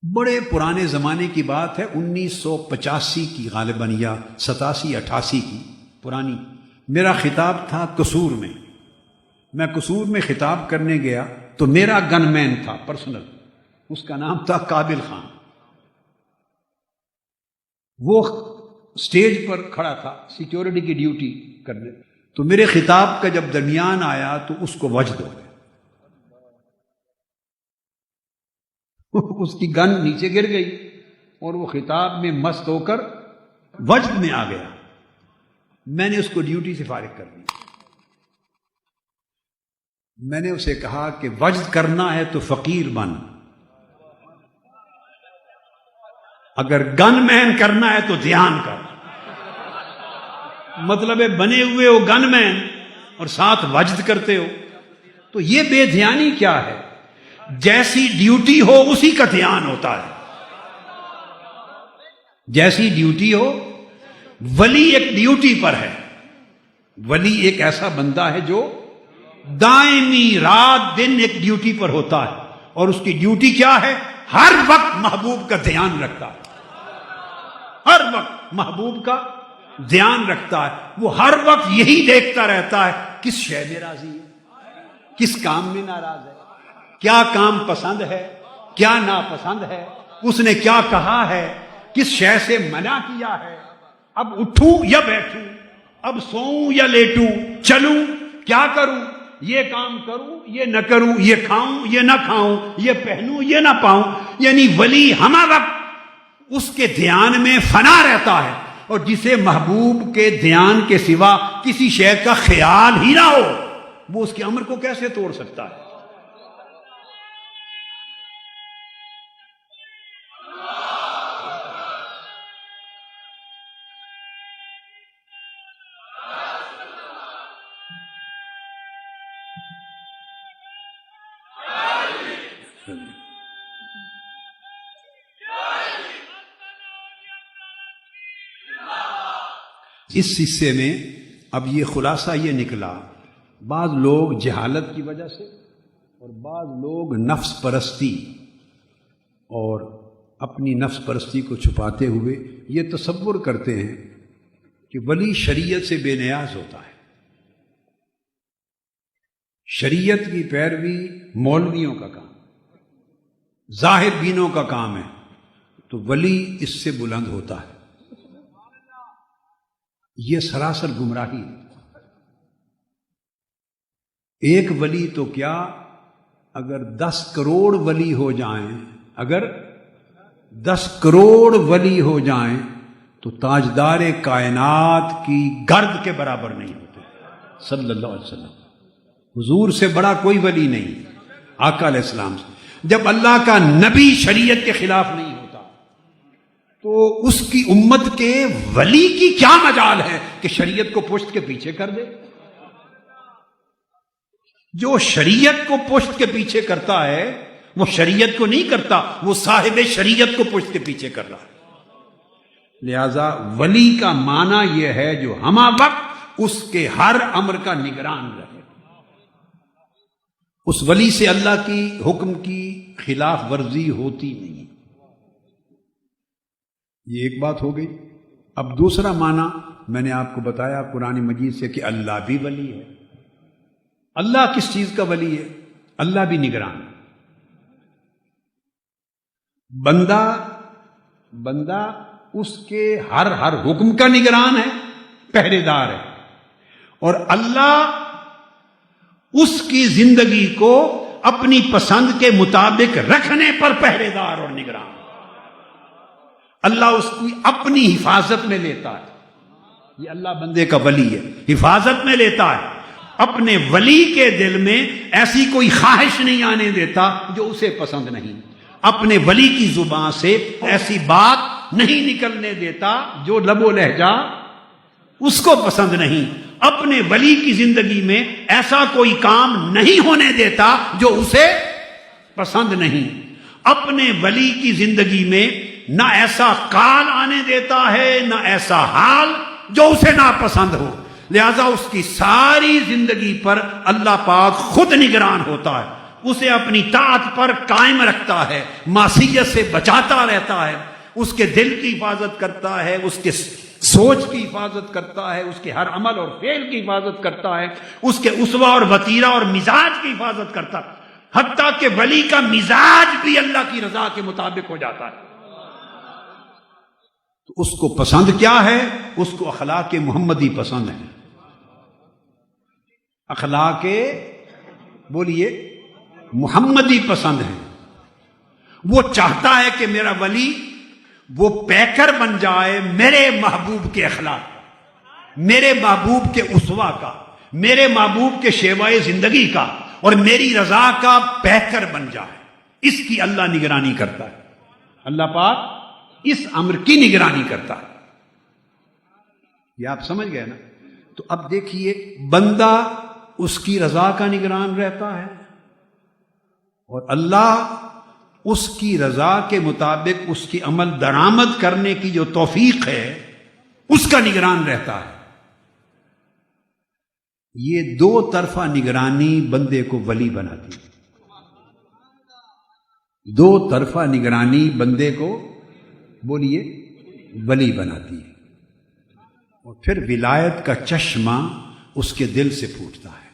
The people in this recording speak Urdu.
بڑے پرانے زمانے کی بات ہے، 1985 کی غالباً یا 87-88 کی پرانی. میرا خطاب تھا قصور میں. میں قصور میں خطاب کرنے گیا تو میرا گن مین تھا پرسنل، اس کا نام تھا قابل خان. وہ سٹیج پر کھڑا تھا سیکیورٹی کی ڈیوٹی کرنے. تو میرے خطاب کا جب درمیان آیا تو اس کو وجد ہو گیا، اس کی گن نیچے گر گئی اور وہ خطاب میں مست ہو کر وجد میں آ گیا. میں نے اس کو ڈیوٹی سے فارغ کر دی. میں نے اسے کہا کہ وجد کرنا ہے تو فقیر بن، اگر گن مین کرنا ہے تو دھیان کر. مطلب ہے بنے ہوئے ہو گن مین اور ساتھ وجد کرتے ہو، تو یہ بے دھیانی کیا ہے؟ جیسی ڈیوٹی ہو اسی کا دھیان ہوتا ہے. جیسی ڈیوٹی ہو، ولی ایک ڈیوٹی پر ہے. ولی ایک ایسا بندہ ہے جو دائمی رات دن ایک ڈیوٹی پر ہوتا ہے، اور اس کی ڈیوٹی کیا ہے؟ ہر وقت محبوب کا دھیان رکھتا ہے. ہر وقت محبوب کا دھیان رکھتا ہے. وہ ہر وقت یہی دیکھتا رہتا ہے کس شے میں راضی ہے، کس کام میں ناراض ہے، کیا کام پسند ہے، کیا ناپسند ہے، اس نے کیا کہا ہے، کس شے سے منع کیا ہے، اب اٹھوں یا بیٹھوں، اب سوؤں یا لیٹوں، چلوں کیا کروں، یہ کام کروں یہ نہ کروں، یہ کھاؤں یہ نہ کھاؤں، یہ پہنوں یہ نہ پاؤں. یعنی ولی ہمہ وقت اس کے دھیان میں فنا رہتا ہے. اور جسے محبوب کے دھیان کے سوا کسی شے کا خیال ہی نہ ہو، وہ اس کے امر کو کیسے توڑ سکتا ہے؟ اس حصے میں اب یہ خلاصہ یہ نکلا، بعض لوگ جہالت کی وجہ سے اور بعض لوگ نفس پرستی اور اپنی نفس پرستی کو چھپاتے ہوئے یہ تصور کرتے ہیں کہ ولی شریعت سے بے نیاز ہوتا ہے. شریعت کی پیروی مولویوں کا کام، ظاہر بینوں کا کام ہے، تو ولی اس سے بلند ہوتا ہے. یہ سراسر گمراہی ہے. ایک ولی تو کیا، اگر 10 کروڑ ولی ہو جائیں، اگر 10 کروڑ ولی ہو جائیں تو تاجدار کائنات کی گرد کے برابر نہیں ہوتے صلی اللہ علیہ وسلم. حضور سے بڑا کوئی ولی نہیں، آقا علیہ السلام سے. جب اللہ کا نبی شریعت کے خلاف نہیں ہوتا تو اس کی امت کے ولی کی کیا مجال ہے کہ شریعت کو پشت کے پیچھے کر دے؟ جو شریعت کو پشت کے پیچھے کرتا ہے وہ شریعت کو نہیں کرتا، وہ صاحب شریعت کو پشت کے پیچھے کر رہا ہے. لہذا ولی کا معنی یہ ہے جو ہمہ وقت اس کے ہر امر کا نگران رہے. اس ولی سے اللہ کی حکم کی خلاف ورزی ہوتی نہیں. یہ ایک بات ہو گئی. اب دوسرا معنی میں نے آپ کو بتایا قرآن مجید سے کہ اللہ بھی ولی ہے. اللہ کس چیز کا ولی ہے؟ اللہ بھی نگران. بندہ اس کے ہر حکم کا نگران ہے، پہرے دار ہے، اور اللہ اس کی زندگی کو اپنی پسند کے مطابق رکھنے پر پہرے دار اور نگران. اللہ اس کی اپنی حفاظت میں لیتا ہے. یہ اللہ بندے کا ولی ہے، حفاظت میں لیتا ہے. اپنے ولی کے دل میں ایسی کوئی خواہش نہیں آنے دیتا جو اسے پسند نہیں. اپنے ولی کی زبان سے ایسی بات نہیں نکلنے دیتا جو لب و لہجہ اس کو پسند نہیں. اپنے ولی کی زندگی میں ایسا کوئی کام نہیں ہونے دیتا جو اسے پسند نہیں. اپنے ولی کی زندگی میں نہ ایسا کال آنے دیتا ہے نہ ایسا حال جو اسے ناپسند ہو. لہذا اس کی ساری زندگی پر اللہ پاک خود نگران ہوتا ہے. اسے اپنی طاعت پر قائم رکھتا ہے، معصیت سے بچاتا رہتا ہے، اس کے دل کی حفاظت کرتا ہے، اس کے سوچ کی حفاظت کرتا ہے، اس کے ہر عمل اور فعل کی حفاظت کرتا ہے، اس کے اسوہ اور وتیرہ اور مزاج کی حفاظت کرتا ہے، حتیٰ کہ ولی کا مزاج بھی اللہ کی رضا کے مطابق ہو جاتا ہے۔ تو اس کو پسند کیا ہے؟ اس کو اخلاق محمدی پسند ہے۔ اخلاق بولیے محمدی پسند ہے۔ وہ چاہتا ہے کہ میرا ولی وہ پیکر بن جائے میرے محبوب کے اخلاق کا، میرے محبوب کے اسوہ کا، میرے محبوب کے شیوائے زندگی کا، اور میری رضا کا پیکر بن جائے۔ اس کی اللہ نگرانی کرتا ہے، اللہ پاک اس امر کی نگرانی کرتا ہے۔ یہ آپ سمجھ گئے نا؟ تو اب دیکھیے، بندہ اس کی رضا کا نگران رہتا ہے، اور اللہ اس کی رضا کے مطابق اس کی عمل درآمد کرنے کی جو توفیق ہے اس کا نگران رہتا ہے۔ یہ دو طرفہ نگرانی بندے کو ولی بناتی ہے۔ دو طرفہ نگرانی بندے کو بولیے ولی بناتی ہے، اور پھر ولایت کا چشمہ اس کے دل سے پھوٹتا ہے۔